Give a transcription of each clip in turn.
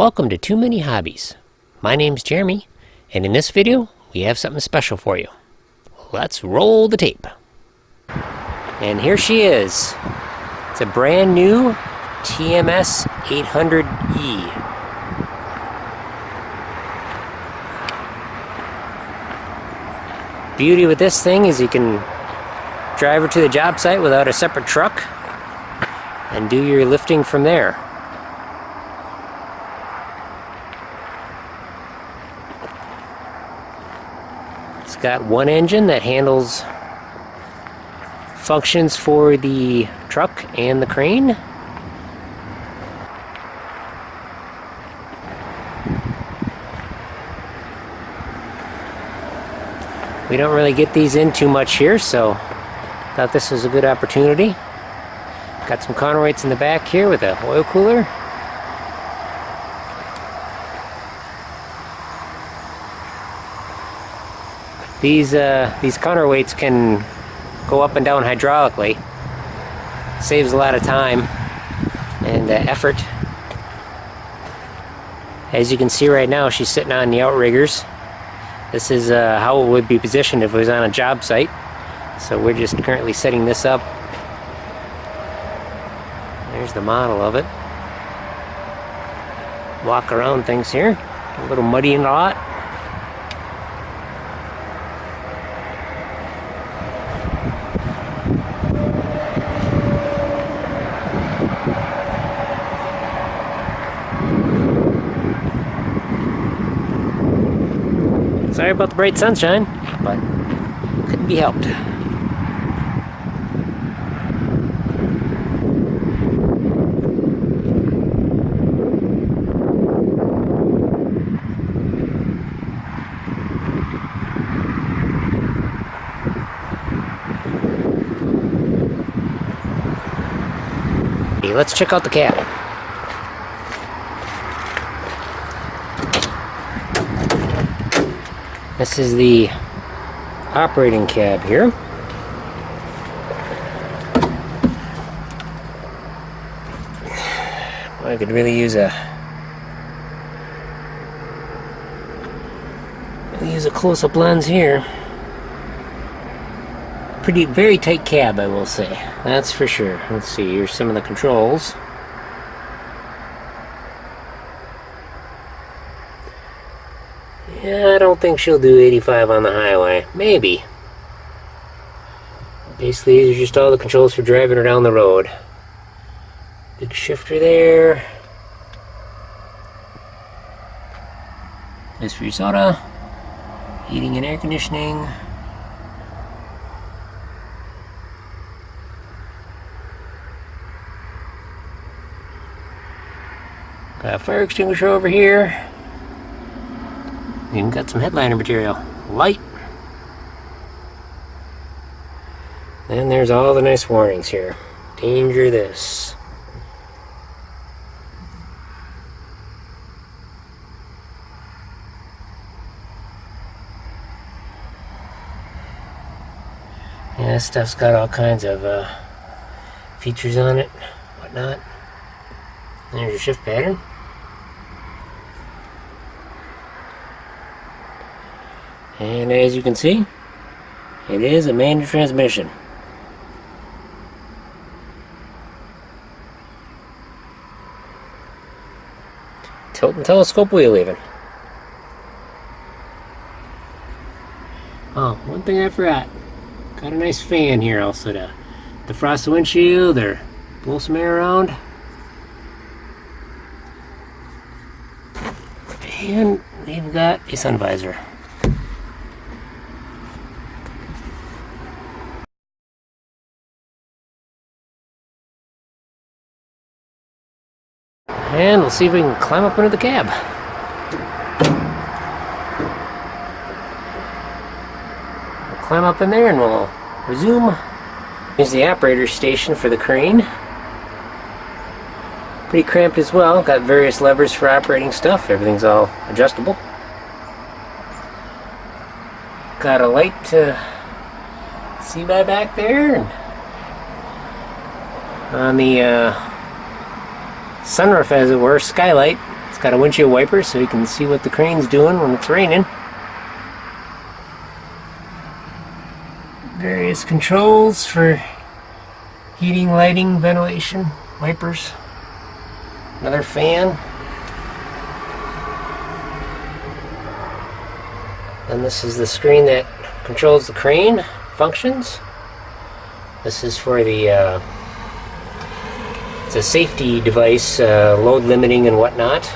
Welcome to Too Many Hobbies. My name's Jeremy, and in this video, we have something special for you. Let's roll the tape. And here she is. It's a brand new TMS800E. Beauty with this thing is you can drive her to the job site without a separate truck and do your lifting from there. It's got one engine that handles functions for the truck and the crane. We don't really get these in too much here, so thought this was a good opportunity. Got some counterweights in the back here with an oil cooler. These counterweights can go up and down hydraulically. Saves a lot of time and effort. As you can see right now, she's sitting on the outriggers. This is how it would be positioned if it was on a job site. So we're just currently setting this up. There's the model of it. Walk around things here. A little muddy and a lot. Sorry about the bright sunshine, but couldn't be helped. Okay, let's check out the cab. This is the operating cab here. I could really use a close-up lens here. Very tight cab, I will say. That's for sure. Let's see. Here's some of the controls. Yeah, I don't think she'll do 85 on the highway. Maybe. Basically, these are just all the controls for driving her down the road. Big shifter there. This for your soda. Heating and air conditioning. Got a fire extinguisher over here. Even got some headliner material. Light. And there's all the nice warnings here. Danger this. Yeah, this stuff's got all kinds of features on it, whatnot. There's your shift pattern. And as you can see, it is a manual transmission. Tilt and telescope wheel even. Oh, one thing I forgot. Got a nice fan here also to defrost the windshield or blow some air around. And they've got a sun visor. And we'll see if we can climb up into the cab. We'll climb up in there and we'll resume. Here's the operator station for the crane. Pretty cramped as well. Got various levers for operating stuff. Everything's all adjustable. Got a light to see by back there. And on the sunroof, as it were, skylight, it's got a windshield wiper so you can see what the crane's doing when it's raining. Various controls for heating, lighting, ventilation, wipers. Another fan. And this is the screen that controls the crane functions. This is for the it's a safety device, load limiting and whatnot.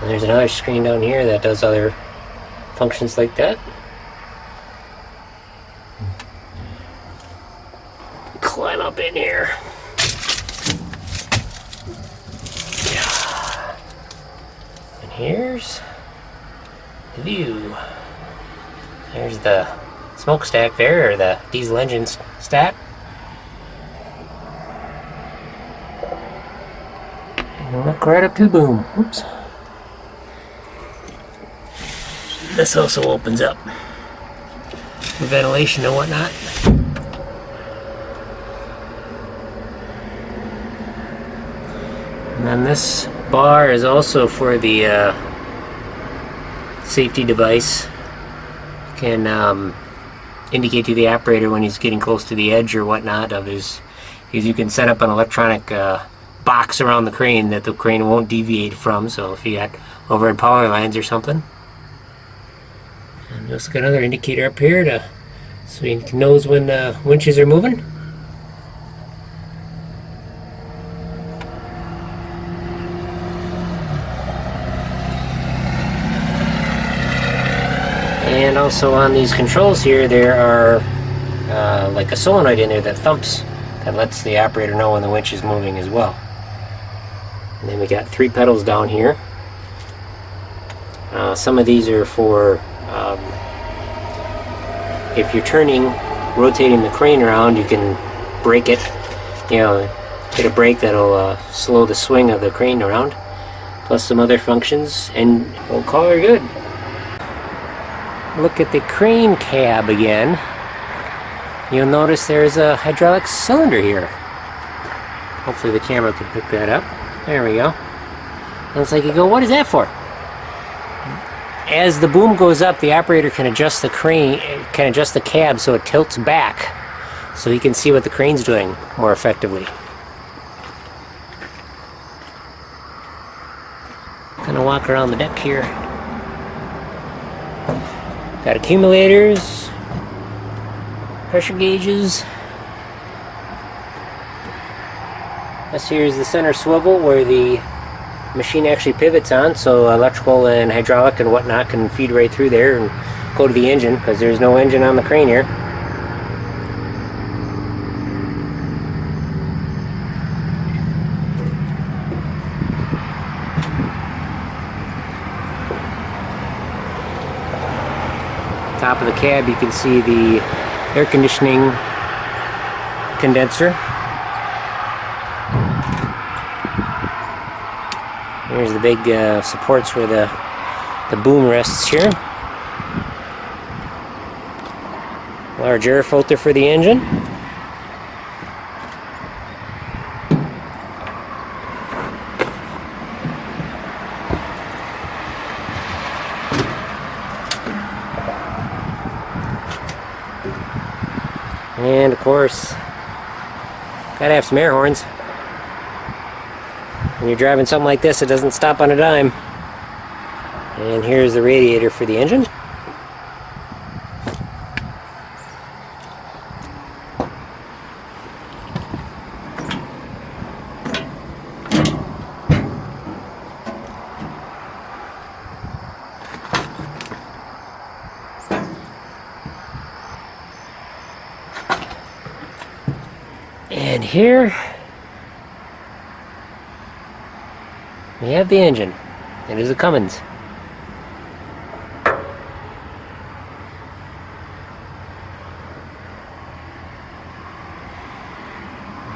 And there's another screen down here that does other functions like that. Climb up in here. Yeah. And here's the view. There's the smokestack there, or the diesel engine stack. And look right up to the boom. Oops. This also opens up for ventilation and whatnot. And then this bar is also for the safety device. Can indicate to the operator when he's getting close to the edge or whatnot of his. You can set up an electronic box around the crane that the crane won't deviate from. So if you got overhead power lines or something. And just got another indicator up here so he knows when winches are moving. And also on these controls here, there are like a solenoid in there that thumps, that lets the operator know when the winch is moving as well. And then we got 3 pedals down here. Some of these are for if you're rotating the crane around, you can brake it. Hit a brake that'll slow the swing of the crane around. Plus some other functions, and we'll call her good. Look at the crane cab again. You'll notice there's a hydraulic cylinder here. Hopefully the camera can pick that up. There we go. And it's like you go, what is that for? As the boom goes up, the operator can adjust the cab so it tilts back, so he can see what the crane's doing more effectively. Gonna walk around the deck here. Got accumulators, pressure gauges. This here is the center swivel where the machine actually pivots on, so electrical and hydraulic and whatnot can feed right through there and go to the engine, because there's no engine on the crane here. Top of the cab, you can see the air conditioning condenser. Here's the big supports where the boom rests here. Large air filter for the engine. And of course, gotta have some air horns. When you're driving something like this, it doesn't stop on a dime. And here's the radiator for the engine. And here we have the engine. It is a Cummins.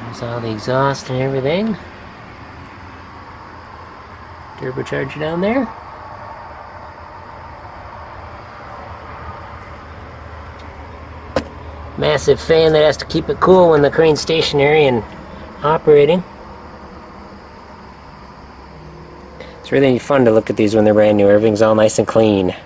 There's all the exhaust and everything. Turbocharger down there. Massive fan that has to keep it cool when the crane's stationary and operating. It's really fun to look at these when they're brand new. Everything's all nice and clean.